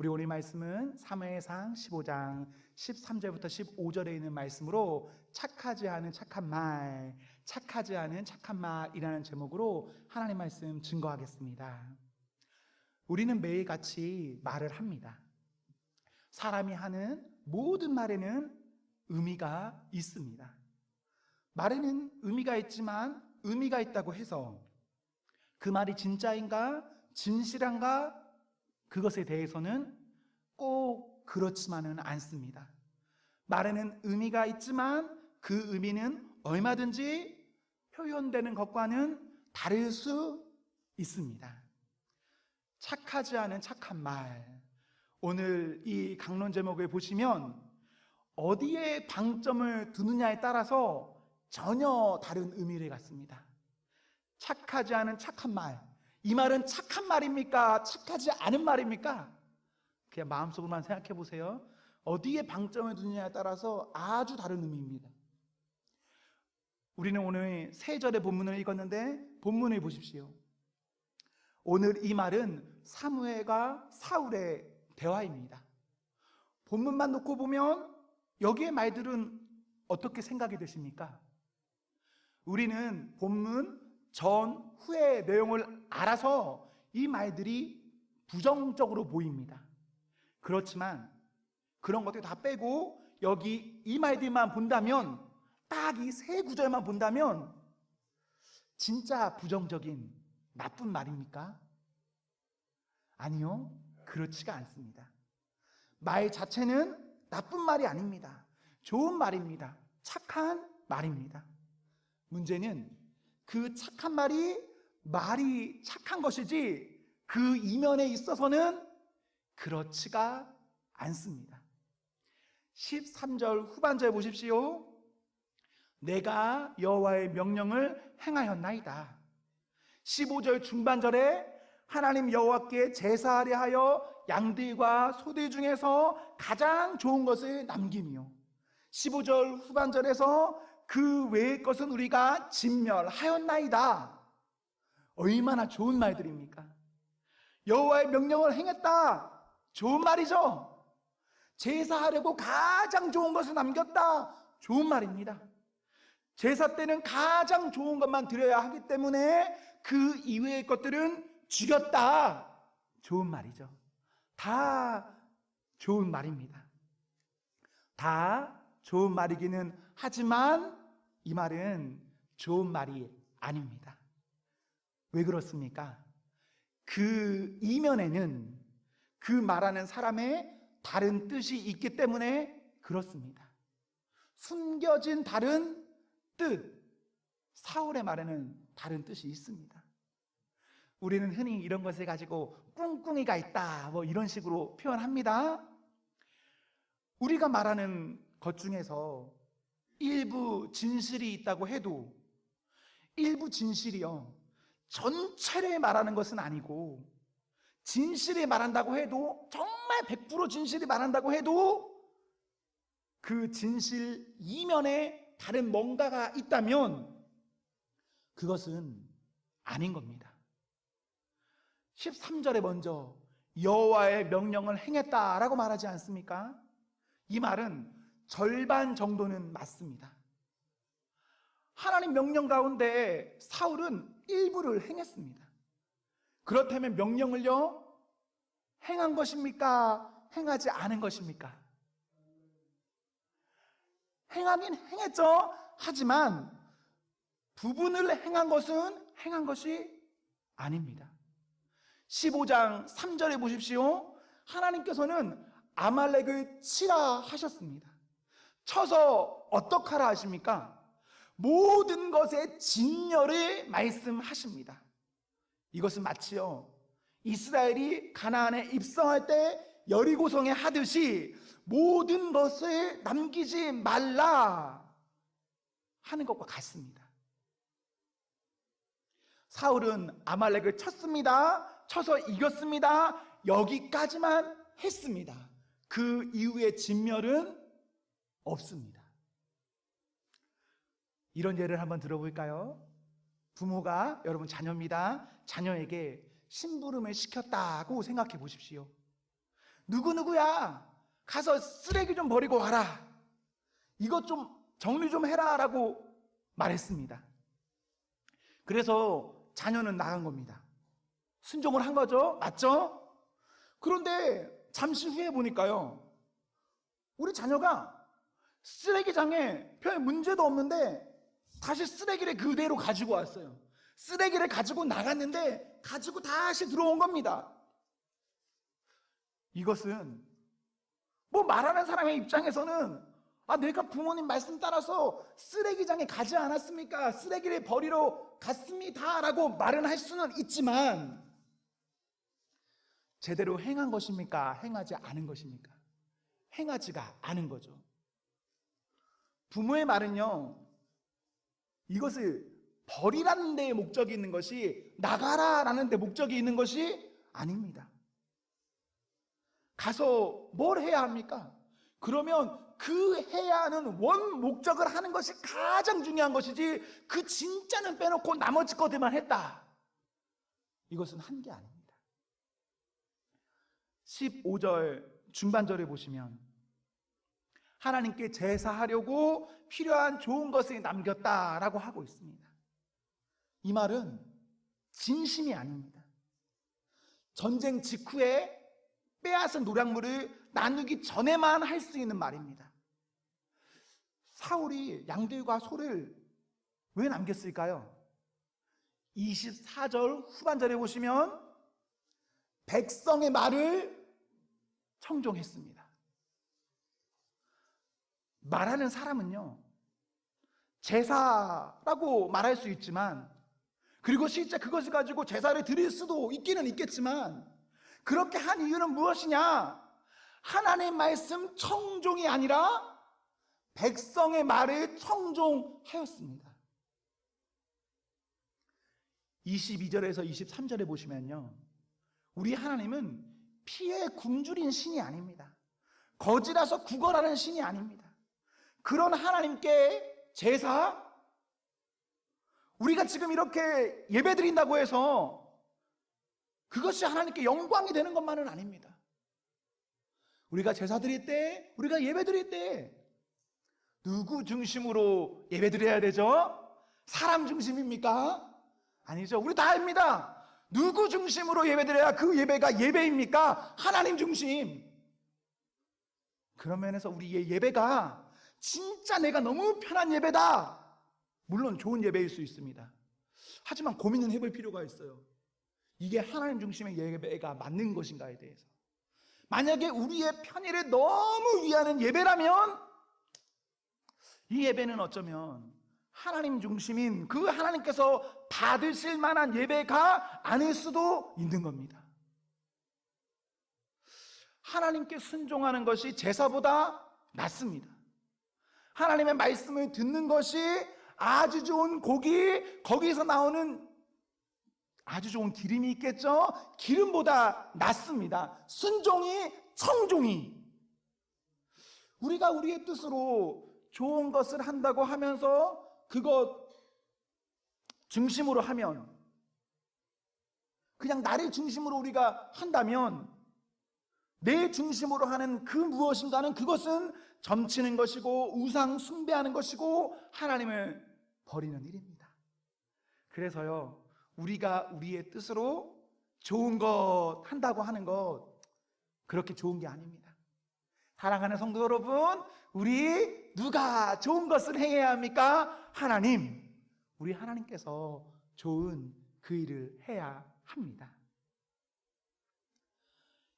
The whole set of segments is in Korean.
우리 오늘 말씀은 사무엘상 15장 13절부터 15절에 있는 말씀으로 착하지 않은 착한 말, 착하지 않은 착한 말이라는 제목으로 하나님 말씀 증거하겠습니다. 우리는 매일같이 말을 합니다. 사람이 하는 모든 말에는 의미가 있습니다. 말에는 의미가 있지만 의미가 있다고 해서 그 말이 진짜인가 진실한가 그것에 대해서는 꼭 그렇지만은 않습니다. 말에는 의미가 있지만 그 의미는 얼마든지 표현되는 것과는 다를 수 있습니다. 착하지 않은 착한 말. 오늘 이 강론 제목을 보시면 어디에 방점을 두느냐에 따라서 전혀 다른 의미를 갖습니다. 착하지 않은 착한 말. 이 말은 착한 말입니까? 착하지 않은 말입니까? 그냥 마음속으로만 생각해 보세요. 어디에 방점을 두느냐에 따라서 아주 다른 의미입니다. 우리는 오늘 3절의 본문을 읽었는데 본문을 보십시오. 오늘 이 말은 사무엘과 사울의 대화입니다. 본문만 놓고 보면 여기의 말들은 어떻게 생각이 되십니까? 우리는 본문 전, 후의 내용을 알아서 이 말들이 부정적으로 보입니다. 그렇지만 그런 것들 다 빼고 여기 이 말들만 본다면, 딱 이 3구절만 본다면 진짜 부정적인 나쁜 말입니까? 아니요, 그렇지가 않습니다. 말 자체는 나쁜 말이 아닙니다. 좋은 말입니다. 착한 말입니다. 문제는 그 착한 말이 착한 것이지 그 이면에 있어서는 그렇지가 않습니다. 13절 후반절 보십시오. 내가 여호와의 명령을 행하였나이다. 15절 중반절에 하나님 여호와께 제사하려 하여 양들과 소들 중에서 가장 좋은 것을 남기며 15절 후반절에서 그 외의 것은 우리가 진멸하였나이다. 얼마나 좋은 말들입니까? 여호와의 명령을 행했다. 좋은 말이죠. 제사하려고 가장 좋은 것을 남겼다. 좋은 말입니다. 제사 때는 가장 좋은 것만 드려야 하기 때문에 그 이외의 것들은 죽였다. 좋은 말이죠. 다 좋은 말입니다. 다 좋은 말이기는 하지만 이 말은 좋은 말이 아닙니다. 왜 그렇습니까? 그 이면에는 그 말하는 사람의 다른 뜻이 있기 때문에 그렇습니다. 숨겨진 다른 뜻, 사울의 말에는 다른 뜻이 있습니다. 우리는 흔히 이런 것을 가지고 꿍꿍이가 있다 이런 식으로 표현합니다. 우리가 말하는 것 중에서 일부 진실이 있다고 해도 일부 진실이요, 전체를 말하는 것은 아니고 진실을 말한다고 해도 정말 100% 진실을 말한다고 해도 그 진실 이면에 다른 뭔가가 있다면 그것은 아닌 겁니다. 13절에 먼저 여호와의 명령을 행했다라고 말하지 않습니까? 이 말은 절반 정도는 맞습니다. 하나님 명령 가운데 사울은 일부를 행했습니다. 그렇다면 명령을요, 행한 것입니까? 행하지 않은 것입니까? 행하긴 행했죠. 하지만 부분을 행한 것은 행한 것이 아닙니다. 15장 3절에 보십시오. 하나님께서는 아말렉을 치라 하셨습니다. 쳐서 어떡하라 하십니까? 모든 것의 진멸을 말씀하십니다. 이것은 마치요, 이스라엘이 가나안에 입성할 때 여리고성에 하듯이 모든 것을 남기지 말라 하는 것과 같습니다. 사울은 아말렉을 쳤습니다. 쳐서 이겼습니다. 여기까지만 했습니다. 그 이후의 진멸은 없습니다. 이런 예를 한번 들어볼까요? 부모가, 여러분 자녀입니다. 자녀에게 심부름을 시켰다고 생각해 보십시오. 누구누구야, 가서 쓰레기 좀 버리고 와라, 이것 좀 정리 좀 해라 라고 말했습니다. 그래서 자녀는 나간 겁니다. 순종을 한 거죠. 맞죠? 그런데 잠시 후에 보니까요, 우리 자녀가 쓰레기장에 별 문제도 없는데 다시 쓰레기를 그대로 가지고 왔어요. 쓰레기를 가지고 나갔는데 가지고 다시 들어온 겁니다. 이것은 뭐 말하는 사람의 입장에서는 내가 부모님 말씀 따라서 쓰레기장에 가지 않았습니까? 쓰레기를 버리러 갔습니다 라고 말은 할 수는 있지만, 제대로 행한 것입니까? 행하지 않은 것입니까? 행하지가 않은 거죠. 부모의 말은요, 이것을 버리라는 데에 목적이 있는 것이, 나가라라는 데 목적이 있는 것이 아닙니다. 가서 뭘 해야 합니까? 그러면 그 해야 하는 원 목적을 하는 것이 가장 중요한 것이지, 그 진짜는 빼놓고 나머지 것들만 했다, 이것은 한 게 아닙니다. 15절 중반절에 보시면 하나님께 제사하려고 필요한 좋은 것을 남겼다라고 하고 있습니다. 이 말은 진심이 아닙니다. 전쟁 직후에 빼앗은 노략물을 나누기 전에만 할 수 있는 말입니다. 사울이 양들과 소를 왜 남겼을까요? 24절 후반절에 보시면 백성의 말을 청종했습니다. 말하는 사람은요, 제사라고 말할 수 있지만, 그리고 실제 그것을 가지고 제사를 드릴 수도 있기는 있겠지만, 그렇게 한 이유는 무엇이냐? 하나님의 말씀 청종이 아니라 백성의 말을 청종하였습니다. 22절에서 23절에 보시면요, 우리 하나님은 피에 굶주린 신이 아닙니다. 거지라서 구걸하는 신이 아닙니다. 그런 하나님께 제사, 우리가 지금 이렇게 예배드린다고 해서 그것이 하나님께 영광이 되는 것만은 아닙니다. 우리가 제사 드릴 때, 우리가 예배 드릴 때 누구 중심으로 예배 드려야 되죠? 사람 중심입니까? 아니죠. 우리 다 압니다. 누구 중심으로 예배 드려야 그 예배가 예배입니까? 하나님 중심. 그런 면에서 우리의 예배가 진짜 내가 너무 편한 예배다, 물론 좋은 예배일 수 있습니다. 하지만 고민은 해볼 필요가 있어요. 이게 하나님 중심의 예배가 맞는 것인가에 대해서. 만약에 우리의 편의를 너무 위하는 예배라면 이 예배는 어쩌면 하나님 중심인 그 하나님께서 받으실 만한 예배가 아닐 수도 있는 겁니다. 하나님께 순종하는 것이 제사보다 낫습니다. 하나님의 말씀을 듣는 것이 아주 좋은 고기, 거기서 나오는 아주 좋은 기름이 있겠죠? 기름보다 낫습니다. 순종이, 청종이. 우리가 우리의 뜻으로 좋은 것을 한다고 하면서 그것 중심으로 하면, 그냥 나를 중심으로 우리가 한다면, 내 중심으로 하는 그 무엇인가는 그것은 점치는 것이고 우상 숭배하는 것이고 하나님을 버리는 일입니다. 그래서요, 우리가 우리의 뜻으로 좋은 것 한다고 하는 것, 그렇게 좋은 게 아닙니다. 사랑하는 성도 여러분, 우리 누가 좋은 것을 행해야 합니까? 하나님. 우리 하나님께서 좋은 그 일을 해야 합니다.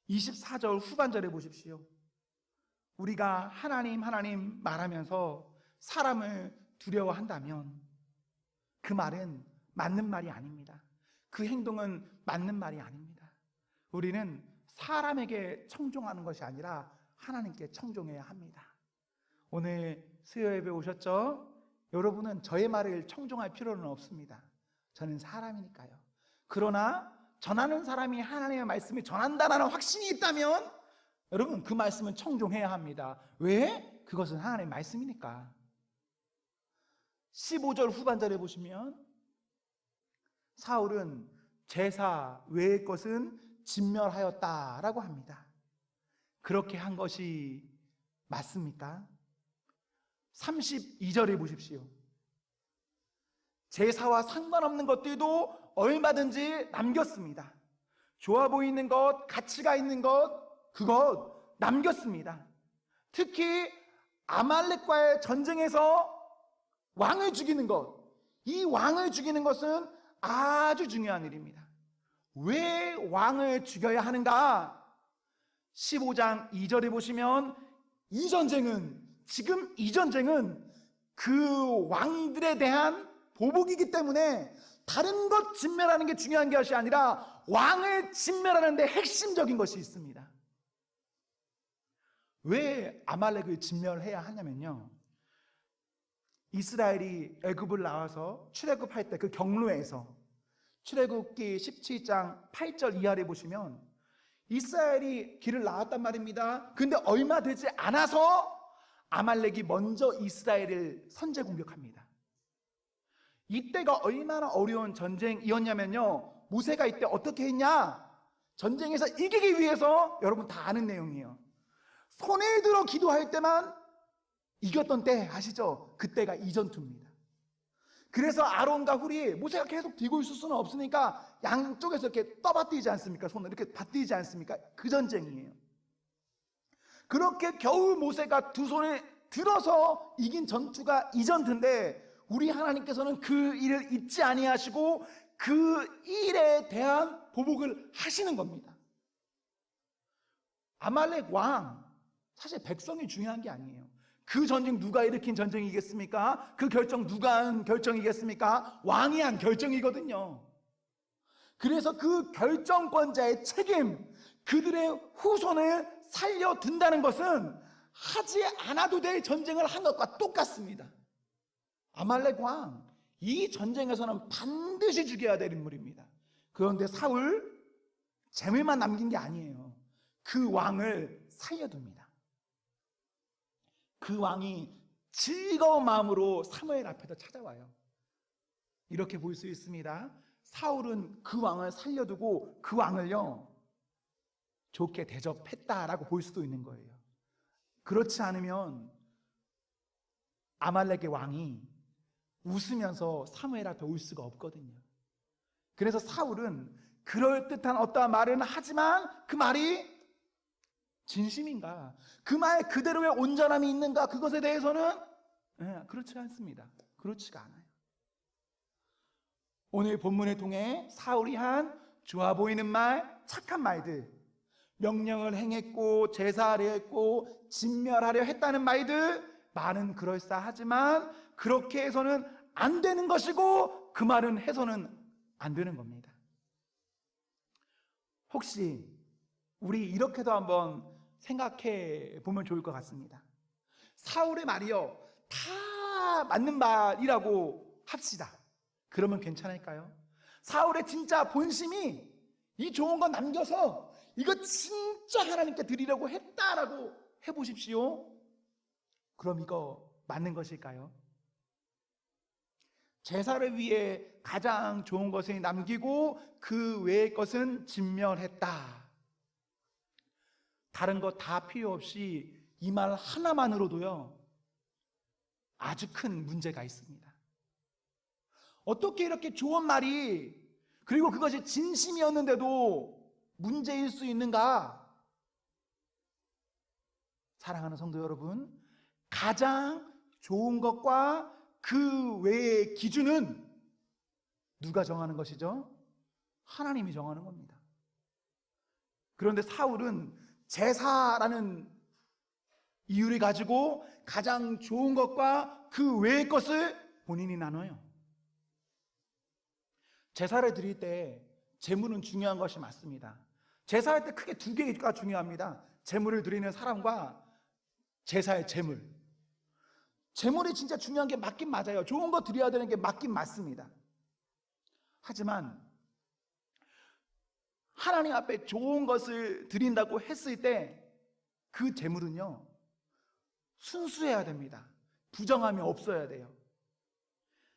24절 후반절에 보십시오. 우리가 하나님 하나님 말하면서 사람을 두려워한다면 그 말은 맞는 말이 아닙니다. 그 행동은 맞는 말이 아닙니다. 우리는 사람에게 청종하는 것이 아니라 하나님께 청종해야 합니다. 오늘 수요 예배 오셨죠? 여러분은 저의 말을 청종할 필요는 없습니다. 저는 사람이니까요. 그러나 전하는 사람이 하나님의 말씀을 전한다는 확신이 있다면 여러분 그 말씀은 청종해야 합니다. 왜? 그것은 하나님의 말씀이니까. 15절 후반절에 보시면 사울은 제사 외의 것은 진멸하였다라고 합니다. 그렇게 한 것이 맞습니까? 32절에 보십시오. 제사와 상관없는 것들도 얼마든지 남겼습니다. 좋아 보이는 것, 가치가 있는 것, 그것 남겼습니다. 특히 아말렉과의 전쟁에서 왕을 죽이는 것, 이 왕을 죽이는 것은 아주 중요한 일입니다. 왜 왕을 죽여야 하는가? 15장 2절에 보시면 지금 이 전쟁은 그 왕들에 대한 보복이기 때문에 다른 것 진멸하는 게 중요한 것이 아니라 왕을 진멸하는 데 핵심적인 것이 있습니다. 왜 아말렉을 진멸해야 하냐면요, 이스라엘이 애굽을 나와서 출애굽할 때 그 경로에서 출애굽기 17장 8절 이하를 보시면 이스라엘이 길을 나왔단 말입니다. 근데 얼마 되지 않아서 아말렉이 먼저 이스라엘을 선제 공격합니다. 이때가 얼마나 어려운 전쟁이었냐면요, 모세가 이때 어떻게 했냐? 전쟁에서 이기기 위해서, 여러분 다 아는 내용이에요. 손을 들어 기도할 때만 이겼던 때 아시죠? 그때가 이 전투입니다. 그래서 아론과 훌이, 모세가 계속 들고 있을 수는 없으니까 양쪽에서 이렇게 떠받들지 않습니까? 손을 이렇게 받들지 않습니까? 그 전쟁이에요. 그렇게 겨우 모세가 두 손을 들어서 이긴 전투가 이 전투인데, 우리 하나님께서는 그 일을 잊지 아니하시고 그 일에 대한 보복을 하시는 겁니다. 아말렉 왕, 사실 백성이 중요한 게 아니에요. 그 전쟁 누가 일으킨 전쟁이겠습니까? 그 결정 누가 한 결정이겠습니까? 왕이 한 결정이거든요. 그래서 그 결정권자의 책임, 그들의 후손을 살려둔다는 것은 하지 않아도 될 전쟁을 한 것과 똑같습니다. 아말렉 왕, 이 전쟁에서는 반드시 죽여야 될 인물입니다. 그런데 사울, 재물만 남긴 게 아니에요. 그 왕을 살려둡니다. 그 왕이 즐거운 마음으로 사무엘 앞에서 찾아와요. 이렇게 볼 수 있습니다. 사울은 그 왕을 살려두고 그 왕을요, 좋게 대접했다라고 볼 수도 있는 거예요. 그렇지 않으면 아말렉의 왕이 웃으면서 사무엘 앞에 올 수가 없거든요. 그래서 사울은 그럴듯한 어떠한 말은 하지만 그 말이 진심인가, 그 말 그대로의 온전함이 있는가, 그것에 대해서는 그렇지 않습니다. 그렇지가 않아요. 오늘 본문을 통해 사울이 한 좋아 보이는 말, 착한 말들, 명령을 행했고 제사를 했고 진멸하려 했다는 말들, 말은 그럴싸하지만 그렇게 해서는 안 되는 것이고 그 말은 해서는 안 되는 겁니다. 혹시 우리 이렇게도 한번 생각해 보면 좋을 것 같습니다. 사울의 말이요, 다 맞는 말이라고 합시다. 그러면 괜찮을까요? 사울의 진짜 본심이 이 좋은 거 남겨서 이거 진짜 하나님께 드리려고 했다라고 해보십시오. 그럼 이거 맞는 것일까요? 제사를 위해 가장 좋은 것을 남기고 그 외의 것은 진멸했다. 다른 거 다 필요 없이 이 말 하나만으로도요, 아주 큰 문제가 있습니다. 어떻게 이렇게 좋은 말이, 그리고 그것이 진심이었는데도 문제일 수 있는가? 사랑하는 성도 여러분, 가장 좋은 것과 그 외의 기준은 누가 정하는 것이죠? 하나님이 정하는 겁니다. 그런데 사울은 제사라는 이유를 가지고 가장 좋은 것과 그 외의 것을 본인이 나눠요. 제사를 드릴 때 제물은 중요한 것이 맞습니다. 제사할 때 크게 두 개가 중요합니다. 제물을 드리는 사람과 제사의 제물. 제물이 진짜 중요한 게 맞긴 맞아요. 좋은 거 드려야 되는 게 맞긴 맞습니다. 하지만 하나님 앞에 좋은 것을 드린다고 했을 때 그 제물은요, 순수해야 됩니다. 부정함이 없어야 돼요.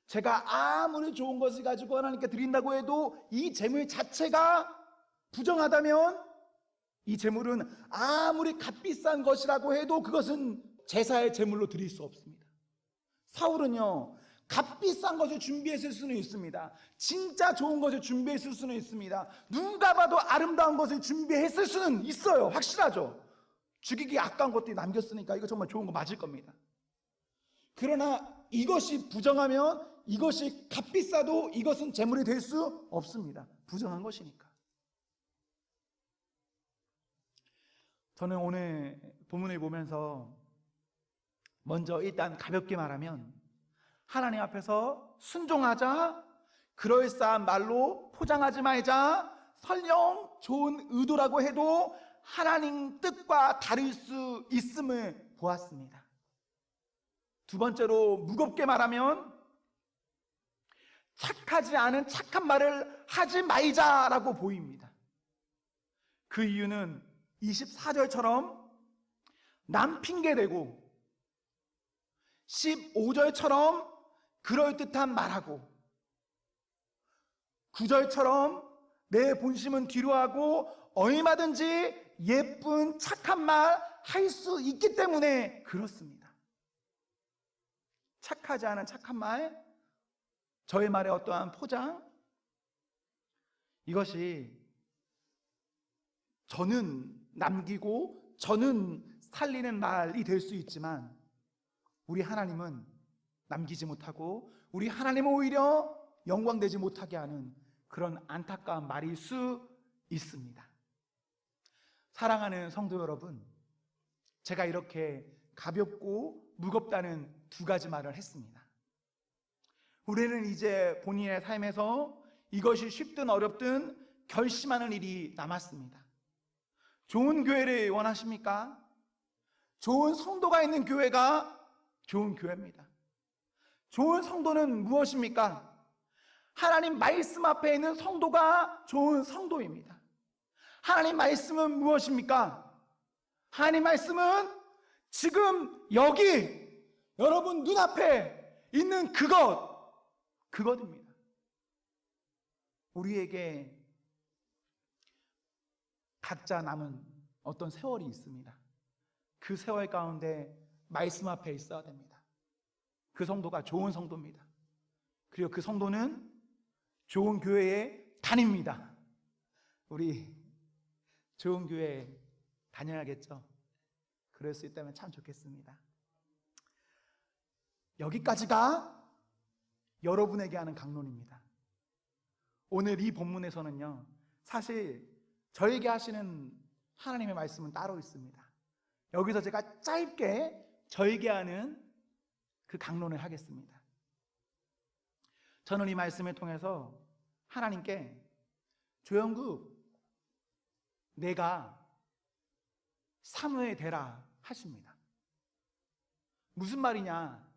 제가 아무리 좋은 것을 가지고 하나님께 드린다고 해도 이 제물 자체가 부정하다면 이 제물은 아무리 값비싼 것이라고 해도 그것은 제사의 제물로 드릴 수 없습니다. 사울은요, 값비싼 것을 준비했을 수는 있습니다. 진짜 좋은 것을 준비했을 수는 있습니다. 누가 봐도 아름다운 것을 준비했을 수는 있어요. 확실하죠. 죽이기 아까운 것들이 남겼으니까 이거 정말 좋은 거 맞을 겁니다. 그러나 이것이 부정하면, 이것이 값비싸도 이것은 제물이 될 수 없습니다. 부정한 것이니까. 저는 오늘 본문을 보면서 먼저 일단 가볍게 말하면 하나님 앞에서 순종하자, 그럴싸한 말로 포장하지 말자, 설령 좋은 의도라고 해도 하나님 뜻과 다를 수 있음을 보았습니다. 두 번째로 무겁게 말하면 착하지 않은 착한 말을 하지 말자라고 보입니다. 그 이유는 24절처럼 남 핑계대고 15절처럼 그럴듯한 말하고 9절처럼 내 본심은 뒤로하고 얼마든지 예쁜 착한 말 할 수 있기 때문에 그렇습니다. 착하지 않은 착한 말, 저의 말의 어떠한 포장, 이것이 저는 남기고 저는 살리는 말이 될 수 있지만 우리 하나님은 남기지 못하고 우리 하나님은 오히려 영광되지 못하게 하는 그런 안타까운 말일 수 있습니다. 사랑하는 성도 여러분, 제가 이렇게 가볍고 무겁다는 두 가지 말을 했습니다. 우리는 이제 본인의 삶에서 이것이 쉽든 어렵든 결심하는 일이 남았습니다. 좋은 교회를 원하십니까? 좋은 성도가 있는 교회가 좋은 교회입니다. 좋은 성도는 무엇입니까? 하나님 말씀 앞에 있는 성도가 좋은 성도입니다. 하나님 말씀은 무엇입니까? 하나님 말씀은 지금 여기 여러분 눈앞에 있는 그것입니다. 우리에게 각자 남은 어떤 세월이 있습니다. 그 세월 가운데 말씀 앞에 있어야 됩니다. 그 성도가 좋은 성도입니다. 그리고 그 성도는 좋은 교회에 다닙니다. 우리 좋은 교회 다녀야겠죠? 그럴 수 있다면 참 좋겠습니다. 여기까지가 여러분에게 하는 강론입니다. 오늘 이 본문에서는요, 사실 저에게 하시는 하나님의 말씀은 따로 있습니다. 여기서 제가 짧게 저에게 하는 그 강론을 하겠습니다. 저는 이 말씀을 통해서 하나님께 조영국, 내가 사무엘 되라 하십니다. 무슨 말이냐?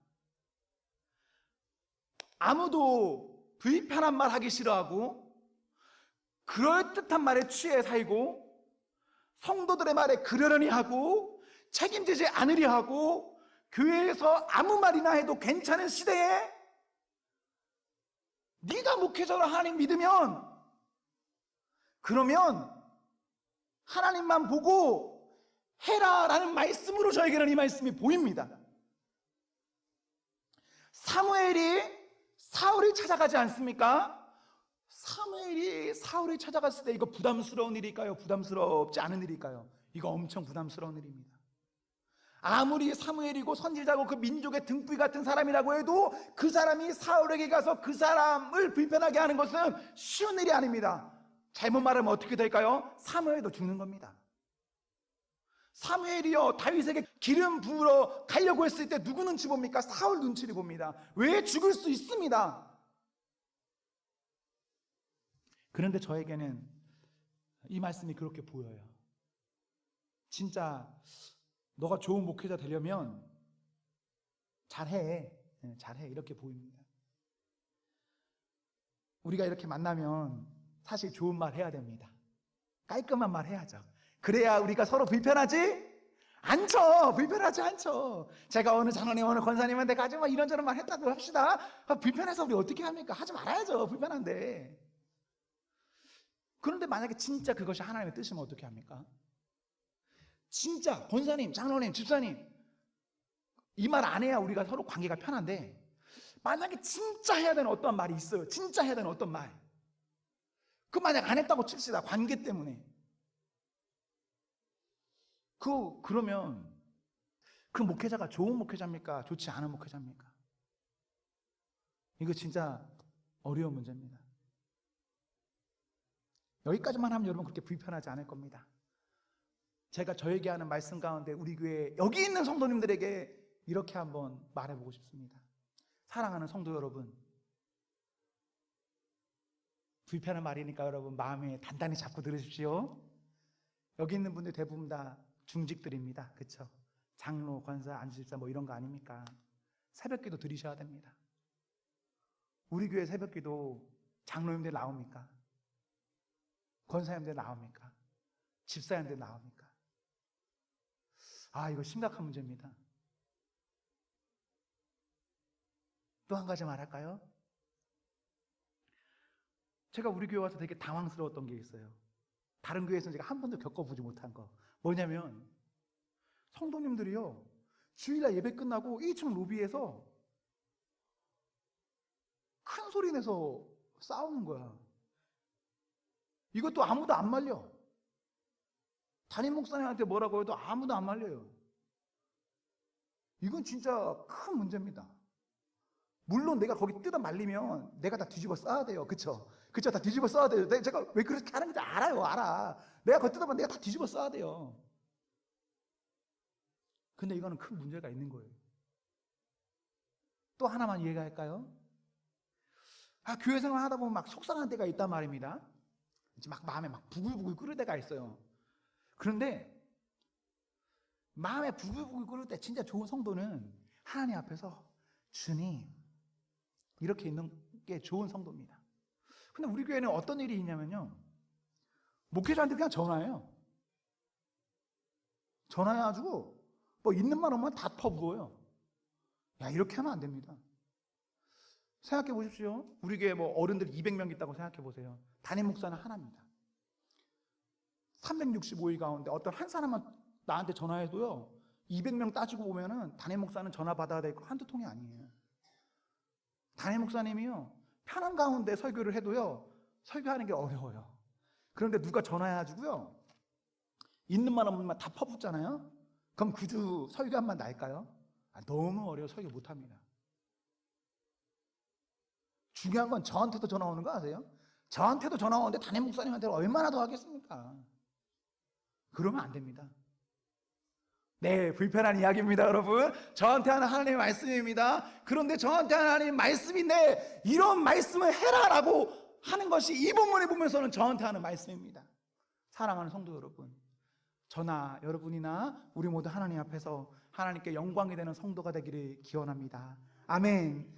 아무도 불편한 말 하기 싫어하고 그럴듯한 말에 취해 살고 성도들의 말에 그러려니 하고 책임지지 않으려 하고 교회에서 아무 말이나 해도 괜찮은 시대에 네가 목회자로 하나님 믿으면 그러면 하나님만 보고 해라라는 말씀으로 저에게는 이 말씀이 보입니다. 사무엘이 사울을 찾아가지 않습니까? 사무엘이 사울을 찾아갔을 때 이거 부담스러운 일일까요? 부담스럽지 않은 일일까요? 이거 엄청 부담스러운 일입니다. 아무리 사무엘이고 선지자고 그 민족의 등불 같은 사람이라고 해도 그 사람이 사울에게 가서 그 사람을 불편하게 하는 것은 쉬운 일이 아닙니다. 잘못 말하면 어떻게 될까요? 사무엘도 죽는 겁니다. 사무엘이요, 다윗에게 기름 부으러 가려고 했을 때 누구 눈치 봅니까? 사울 눈치를 봅니다. 왜? 죽을 수 있습니다. 그런데 저에게는 이 말씀이 그렇게 보여요. 진짜 너가 좋은 목회자 되려면 잘해 이렇게 보입니다. 우리가 이렇게 만나면 사실 좋은 말 해야 됩니다. 깔끔한 말 해야죠. 그래야 우리가 서로 불편하지 않죠. 불편하지 않죠. 제가 어느 장로님 어느 권사님한테 가지 마 이런저런 말 했다고 합시다. 불편해서 우리 어떻게 합니까? 하지 말아야죠. 불편한데. 그런데 만약에 진짜 그것이 하나님의 뜻이면 어떻게 합니까? 진짜 권사님, 장로님, 집사님 이 말 안 해야 우리가 서로 관계가 편한데, 만약에 진짜 해야 되는 어떤 말이 있어요. 진짜 해야 되는 어떤 말. 그 만약 안 했다고 칩시다. 관계 때문에. 그러면 그 목회자가 좋은 목회자입니까? 좋지 않은 목회자입니까? 이거 진짜 어려운 문제입니다. 여기까지만 하면 여러분 그렇게 불편하지 않을 겁니다. 제가 저에게 하는 말씀 가운데 우리 교회 여기 있는 성도님들에게 이렇게 한번 말해보고 싶습니다. 사랑하는 성도 여러분, 불편한 말이니까 여러분 마음에 단단히 잡고 들으십시오. 여기 있는 분들 대부분 다 중직들입니다. 그렇죠? 장로, 권사, 안수집사 뭐 이런 거 아닙니까? 새벽기도 드리셔야 됩니다. 우리 교회 새벽기도 장로님들 나옵니까? 권사님들 나옵니까? 집사님들 나옵니까? 이거 심각한 문제입니다. 또 한 가지 말할까요? 제가 우리 교회 와서 되게 당황스러웠던 게 있어요. 다른 교회에서는 제가 한 번도 겪어보지 못한 거. 뭐냐면 성도님들이요, 주일날 예배 끝나고 1층 로비에서 큰 소리 내서 싸우는 거야. 이것도 아무도 안 말려. 담임 목사님한테 뭐라고 해도 아무도 안 말려요. 이건 진짜 큰 문제입니다. 물론 내가 거기 뜯어 말리면 내가 다 뒤집어 써야 돼요. 그쵸? 다 뒤집어 써야 돼요. 제가 왜 그렇게 하는지 알아. 내가 거기 뜯어면 내가 다 뒤집어 써야 돼요. 근데 이거는 큰 문제가 있는 거예요. 또 하나만 이해할까요? 교회 생활 하다 보면 막 속상한 때가 있단 말입니다. 막 마음에 막 부글부글 끓을 때가 있어요. 그런데 마음에 부글부글 끓을 때 진짜 좋은 성도는 하나님 앞에서 주님 이렇게 있는 게 좋은 성도입니다. 근데 우리 교회는 어떤 일이 있냐면요, 목회자한테 그냥 전화해요. 전화해가지고 뭐 있는 말 없으면 다 퍼부어요. 이렇게 하면 안 됩니다. 생각해 보십시오. 우리 교회 뭐 어른들 200명 있다고 생각해 보세요. 담임 목사는 하나입니다. 365일 가운데 어떤 한 사람만 나한테 전화해도요, 200명 따지고 보면은 담임 목사는 전화 받아야 될 거 한두 통이 아니에요. 담임 목사님이요, 편한 가운데 설교를 해도요, 설교하는 게 어려워요. 그런데 누가 전화해가지고요, 있는 말 없는 말 다 퍼붓잖아요. 그럼 구주 설교 한 번 날까요? 너무 어려워. 설교 못합니다. 중요한 건 저한테도 전화 오는 거 아세요? 저한테도 전화 오는데 담임 목사님한테 얼마나 더 하겠습니까? 그러면 안 됩니다. 네, 불편한 이야기입니다, 여러분. 저한테 하는 하나님의 말씀입니다. 그런데 저한테 하는 하나님의 말씀인데 이런 말씀을 해라라고 하는 것이 이 본문을 보면서는 저한테 하는 말씀입니다. 사랑하는 성도 여러분, 저나 여러분이나 우리 모두 하나님 앞에서 하나님께 영광이 되는 성도가 되기를 기원합니다. 아멘.